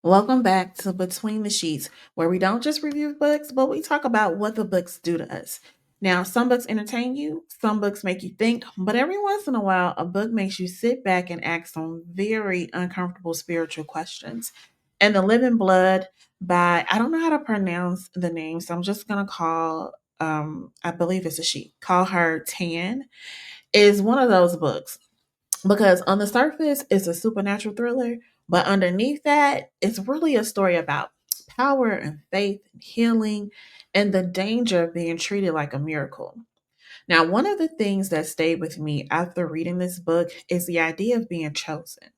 Welcome back to Between the Sheets, where we don't just review books, but we talk about what the books do to us. Now, some books entertain you, some books make you think, but every once in a while, a book makes you sit back and ask some very uncomfortable spiritual questions. And The Living Blood by, I don't know how to pronounce the name, so I'm just going to call, I believe it's a she, call her Tan, is one of those books because on the surface it's a supernatural thriller, but underneath that it's really a story about power and faith and healing and the danger of being treated like a miracle. Now, one of the things that stayed with me after reading this book is the idea of being chosen.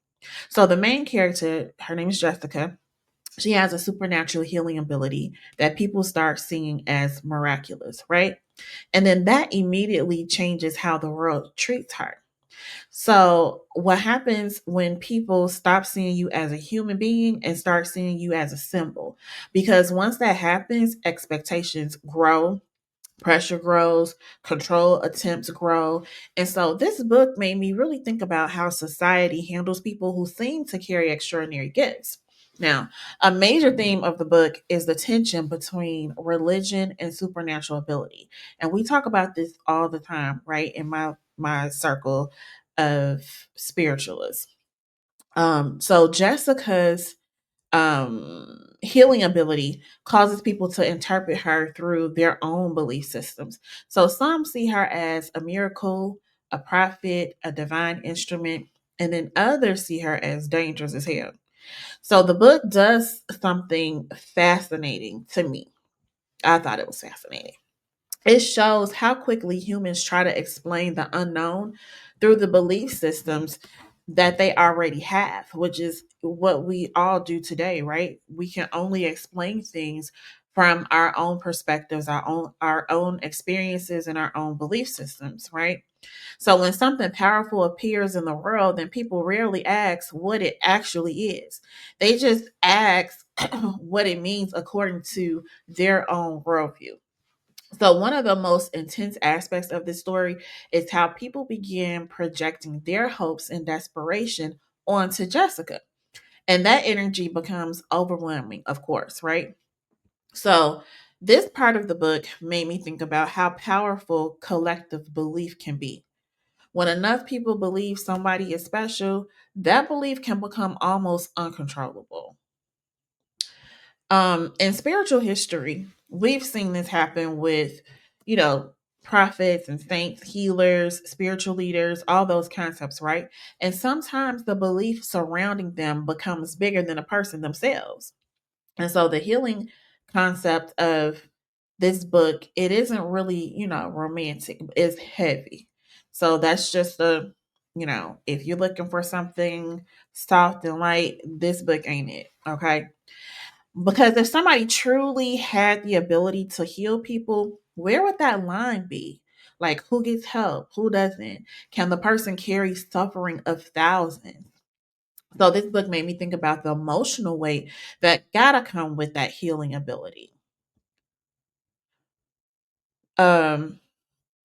So the main character, her name is Jessica. She has a supernatural healing ability that people start seeing as miraculous, right? And then that immediately changes how the world treats her. So, what happens when people stop seeing you as a human being and start seeing you as a symbol? Because once that happens, expectations grow, pressure grows, control attempts grow. And so, this book made me really think about how society handles people who seem to carry extraordinary gifts. Now, a major theme of the book is the tension between religion and supernatural ability. And we talk about this all the time, right? In my circle of spiritualists. So Jessica's healing ability causes people to interpret her through their own belief systems. So some see her as a miracle, a prophet, a divine instrument, and then others see her as dangerous as hell. So the book does something fascinating to me. I thought it was fascinating. It shows how quickly humans try to explain the unknown through the belief systems that they already have, which is what we all do today, right? We can only explain things from our own perspectives, our own experiences and our own belief systems, right? So when something powerful appears in the world, then people rarely ask what it actually is. They just ask what it means according to their own worldview. So, one of the most intense aspects of this story is how people begin projecting their hopes and desperation onto Jessica. And that energy becomes overwhelming, of course, right? So, this part of the book made me think about how powerful collective belief can be. When enough people believe somebody is special, that belief can become almost uncontrollable. In spiritual history, we've seen this happen with, you know, prophets and saints, healers, spiritual leaders, all those concepts, right? And sometimes the belief surrounding them becomes bigger than a person themselves. And so the healing concept of this book, it isn't really, romantic. It's heavy. So that's just if you're looking for something soft and light, this book ain't it. Okay. Because if somebody truly had the ability to heal people, where would that line be? Like, who gets help? Who doesn't? Can the person carry suffering of thousands? So, this book made me think about the emotional weight that gotta come with that healing ability. Um,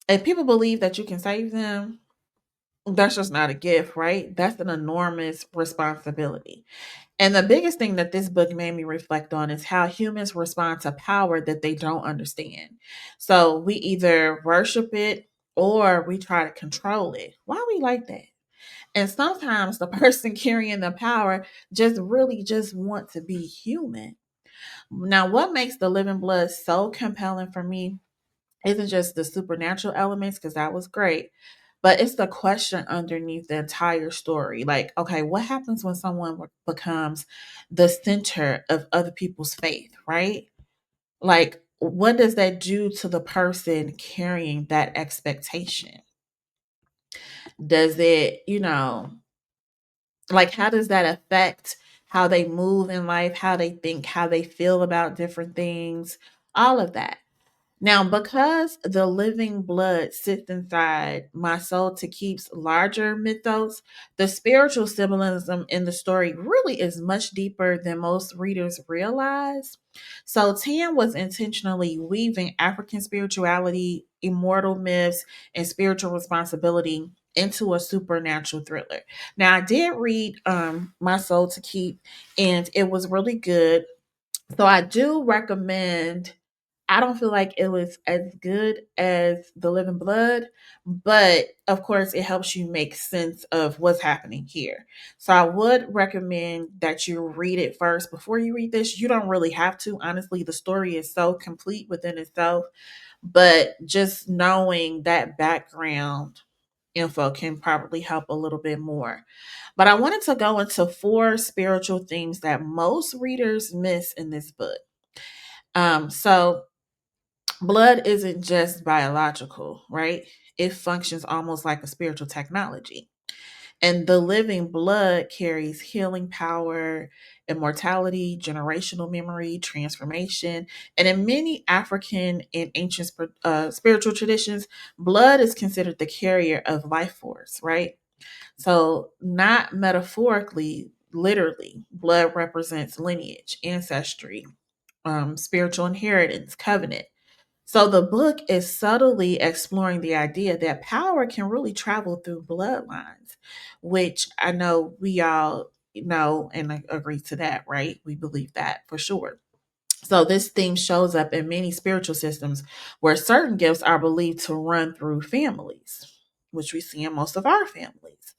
if people believe that you can save them, that's just not a gift, right? That's an enormous responsibility. And the biggest thing that this book made me reflect on is how humans respond to power that they don't understand. So we either worship it or we try to control it. Why we like that? And sometimes the person carrying the power just really just want to be human. Now, what makes The Living Blood so compelling for me isn't just the supernatural elements, because that was great, but it's the question underneath the entire story. Like, okay, what happens when someone becomes the center of other people's faith, right? Like, what does that do to the person carrying that expectation? Does it, like, how does that affect how they move in life, how they think, how they feel about different things, all of that? Now, because the living blood sits inside my soul to keeps larger mythos, the spiritual symbolism in the story really is much deeper than most readers realize. So, Tan was intentionally weaving African spirituality, immortal myths, and spiritual responsibility into a supernatural thriller. Now I did read My Soul to Keep, and it was really good. So I do recommend. I don't feel like it was as good as The Living Blood, but of course, it helps you make sense of what's happening here. So I would recommend that you read it first before you read this. You don't really have to. Honestly, the story is so complete within itself, but just knowing that background info can probably help a little bit more. But I wanted to go into four spiritual themes that most readers miss in this book. So blood isn't just biological, right? It functions almost like a spiritual technology. And the living blood carries healing power, immortality, generational memory, transformation. And in many African and ancient spiritual traditions, blood is considered the carrier of life force, right? So, not metaphorically, literally, blood represents lineage, ancestry, spiritual inheritance, covenant. So the book is subtly exploring the idea that power can really travel through bloodlines, which I know we all know and agree to that, right? We believe that for sure. So this theme shows up in many spiritual systems where certain gifts are believed to run through families, which we see in most of our families.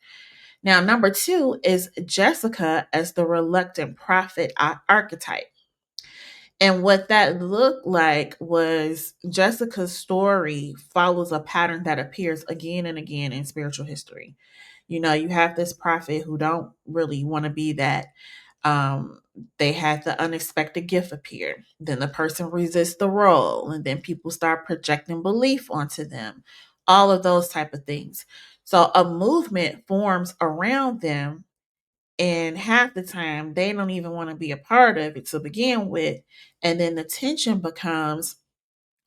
Now, number two is Jessica as the reluctant prophet archetype. And what that looked like was Jessica's story follows a pattern that appears again and again in spiritual history. You know, you have this prophet who don't really want to be that. They had the unexpected gift appear. Then the person resists the role, and then people start projecting belief onto them. All of those type of things. So a movement forms around them, and half the time they don't even want to be a part of it to begin with. And then the tension becomes,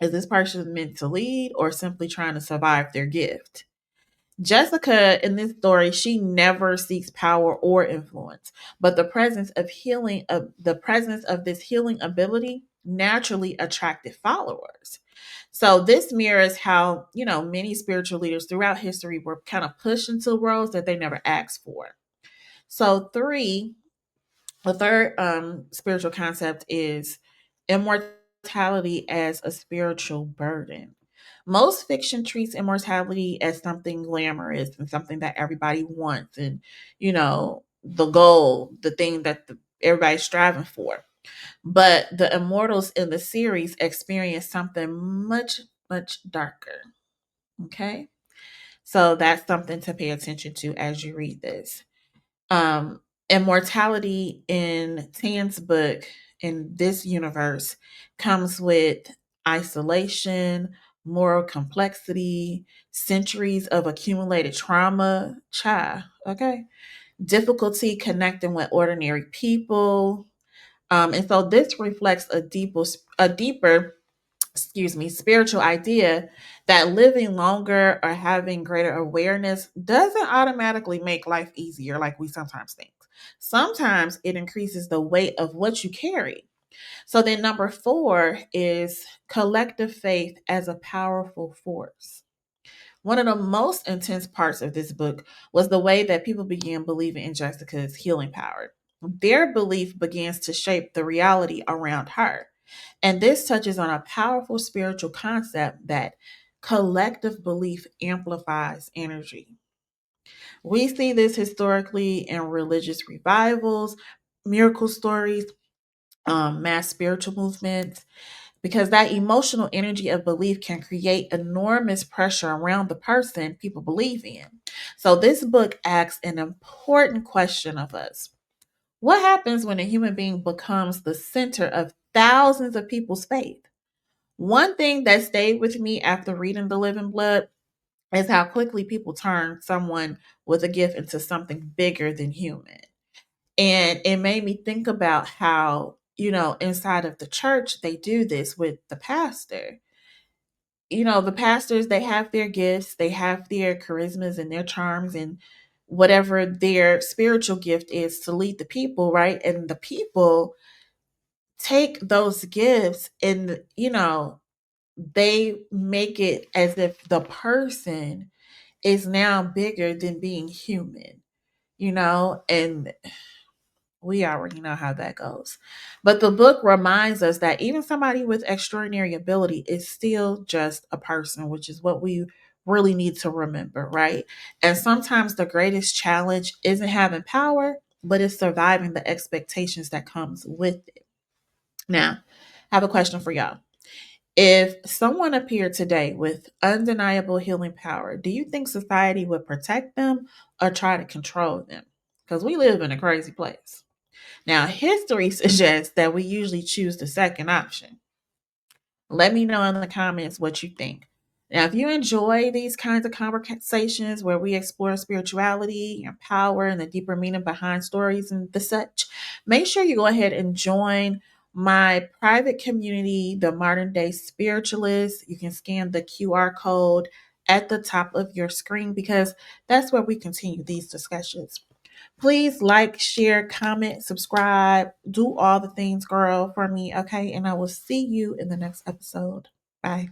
is this person meant to lead or simply trying to survive their gift? Jessica in this story, she never seeks power or influence, but the presence of this healing ability naturally attracted followers. So this mirrors how, many spiritual leaders throughout history were kind of pushed into roles that they never asked for. So the third spiritual concept is immortality as a spiritual burden. Most fiction treats immortality as something glamorous and something that everybody wants, and the goal, the thing that everybody's striving for. But the immortals in the series experience something much, much darker. Okay, so that's something to pay attention to as you read this. Immortality in Tan's book in this universe comes with isolation, moral complexity, centuries of accumulated trauma, okay? Difficulty connecting with ordinary people. And so this reflects a deeper spiritual idea that living longer or having greater awareness doesn't automatically make life easier like we sometimes think. Sometimes it increases the weight of what you carry. So then number four is collective faith as a powerful force. One of the most intense parts of this book was the way that people began believing in Jessica's healing power. Their belief begins to shape the reality around her. And this touches on a powerful spiritual concept that collective belief amplifies energy. We see this historically in religious revivals, miracle stories, mass spiritual movements, because that emotional energy of belief can create enormous pressure around the person people believe in. So, this book asks an important question of us. What happens when a human being becomes the center of thousands of people's faith? One thing that stayed with me after reading The Living Blood is how quickly people turn someone with a gift into something bigger than human. And it made me think about how, inside of the church, they do this with the pastor. The pastors, they have their gifts, they have their charismas and their charms and whatever their spiritual gift is to lead the people, right? And the people take those gifts and they make it as if the person is now bigger than being human, and we already know how that goes. But the book reminds us that even somebody with extraordinary ability is still just a person, which is what we really need to remember, right? And sometimes the greatest challenge isn't having power, but it's surviving the expectations that comes with it. Now, I have a question for y'all. If someone appeared today with undeniable healing power, do you think society would protect them or try to control them? Because we live in a crazy place. Now, history suggests that we usually choose the second option. Let me know in the comments what you think. Now, if you enjoy these kinds of conversations where we explore spirituality and power and the deeper meaning behind stories and the such, make sure you go ahead and join my private community, the Modern Day Spiritualist. You can scan the QR code at the top of your screen because that's where we continue these discussions. Please like, share, comment, subscribe, do all the things, girl, for me, okay? And I will see you in the next episode. Bye.